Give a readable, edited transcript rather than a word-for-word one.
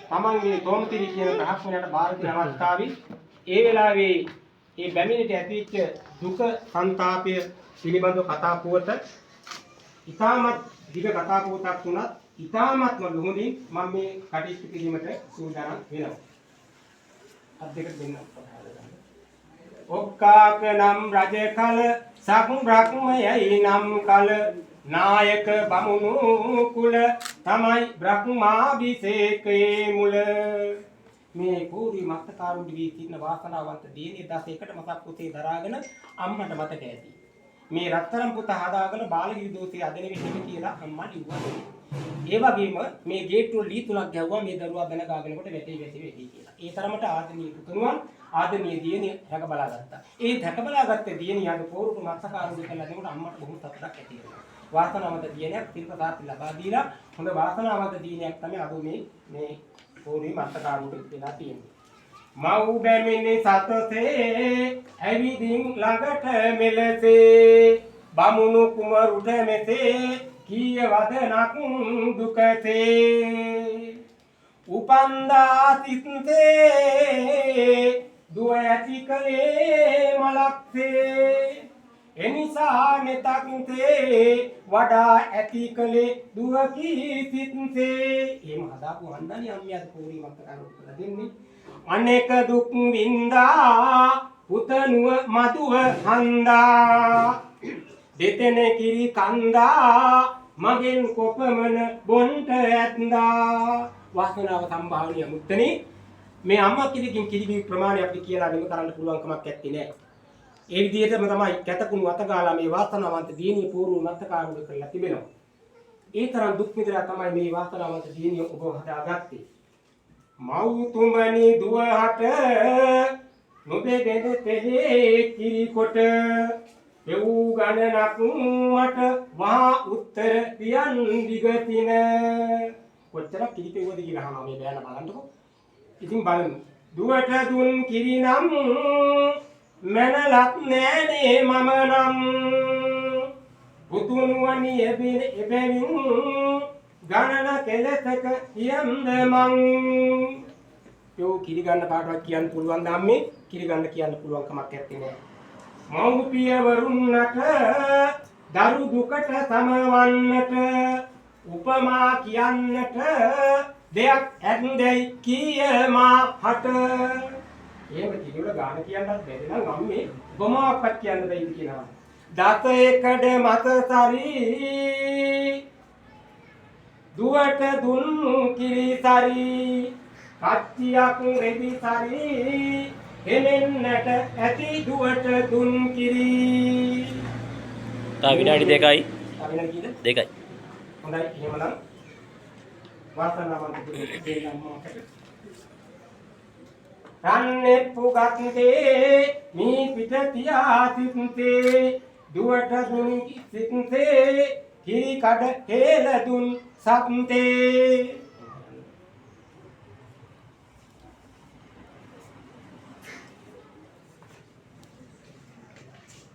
තමන්ගේ තෝමතිරි කියන බ්‍රහ්මණයට බාර දෙන අවස්ථාවේ ඒ වෙලාවේ මේ බැමිණිට ඇතිවෙච්ච දුක සංతాපය පිළිබඳව කතා පුවත ඉතාමත් දිග කතා පුවතක් වුණත් ඉතාමත්ම ලුහුණින් මම මේ කටයුතු කිරීමට සූදානම් වෙනවා. අත් දෙක දෙන්න. ඔක්කාක නම් රජ කල සක් බ්‍රහ්මයයි නම් කල නායක බමුණු කුල තමයි බ්‍රහ්මාභිෂේකයේ මුල. මේ පූර්වි මත්තකාරුන් දී තින්න වාසනාවන්ත දිනේ 11කට මතක් පුතේ දරාගෙන අම්මට මතක ඇති. මේ රත්තරන් පුත හදාගෙන බාලගිරි දෝෂේ අදෙන විදිහ කියලා අම්මා කිව්වා. ඒ වගේම මේ ගේට්ටුව ලී තුනක් ගැව්වා මේ දරුවා බැන ගාගෙනකොට වැටි කියලා. ඒ තරමට ආදනීය පුතුණුවන් ආදනීය දියණිය රැක බලාගත්තා. ඒ රැක බලාගත්තේ දියණිය අද පූර්ව මත්තකාරුන් කියලා දෙනකොට අම්මට බොහොම සතුටක් ඇති වෙනවා. වාසනාවන්ත දියණියක් තිරපතාත් ලබා දීලා හොඳ වාසනාවන්ත දියණියක් තමයි අද මේ පූර්වි මත්තකාරුන්ට වෙලා තියෙන්නේ. මව් බැමිණි සතසේ ඇවිදින් ළඟට මෙලසේ බමුණු කුමරුට මෙසේ කීය වදනක් දුකසේ උපන්දා සිත්සේ දුව ඇති කලේ මලක්සේ එනිසා නෙතක්සේ වඩා ඇති කලේ දුව කී සිත්සේ එහෙම හදාපු හන්දනි අම්මියද පොරි මත්තකාරුට දෙන්නේ අනේක දුක් වින්දා පුතනුව මදුව හන්දා දෙතෙන කිරි කන්දා මගෙන් කොපමණ බොන්ට ඇත්දා වාසනාව සම්භාවනීය මුත්තනේ මේ අම්මා කිරිකින් කිරි ප්‍රමාණය අපිට කියලා වෙන කරන්න පුළුවන් කමක් නැත්තේ නෑ. ඒ විදිහටම තමයි කැතකුණු අතගාලා මේ වාසනාවන්ත දියණිය පූර්ව මත්තකාරුඩ කරලා තිබෙනවා. ඒ තරම් දුක් විඳලා තමයි මේ වාසනාවන්ත දියණිය ඔබ හදාගත්තේ. මව් තුමනි දුවහට නොබේ දෙද තෙලේ කිරි කොට එව් ගණනක් මට වහා උත්තර පියන් දිගතින කොච්චරක් කිරි පෙව්වද කියලා අහනවා මේ බෑන බලන්නකො. ඉතින් බලමු. දුවට දුන් කිරි නම් මනලක් නෑනේ මම නම් පුතුණුවනි එබැවින් ගණන කෙලසක කියන්ද මං යෝ කිරි ගන්න පාටවත් කියන්න පුළුවන් ද අම්මේ කිරි ගන්න කියන්න පුළුවන් කමක් නැත්තේ නෑ. මව්පියවරුන්ට දරු දුකට සමවන්නට උපමා කියන්නට දෙයක් ඇන්දයි කියමා හට එහෙම කිරිවල ගාන කියන්නත් බැරි නම් අම්මේ උපමාවක් කියන්න බැයිද කියනවා. දත එකඩ මත සරි දුවට දුන් කිරි සරි කච්චියක් රෙදි සරි හෙලෙන්නට ඇති දුවට දුන් කිරි. තා විනාඩි 2යි. තා විනාඩි කීයද? 2යි. හොඳයි එහෙමනම් වාසනාවන්ත දෙවියන් අම්මාට රන්නේ පුගත්තේ මී පිට තියා සිත්තේ දුවට දුන් සිත්තේ කිරි කඩ හේල දුන් සත්තේ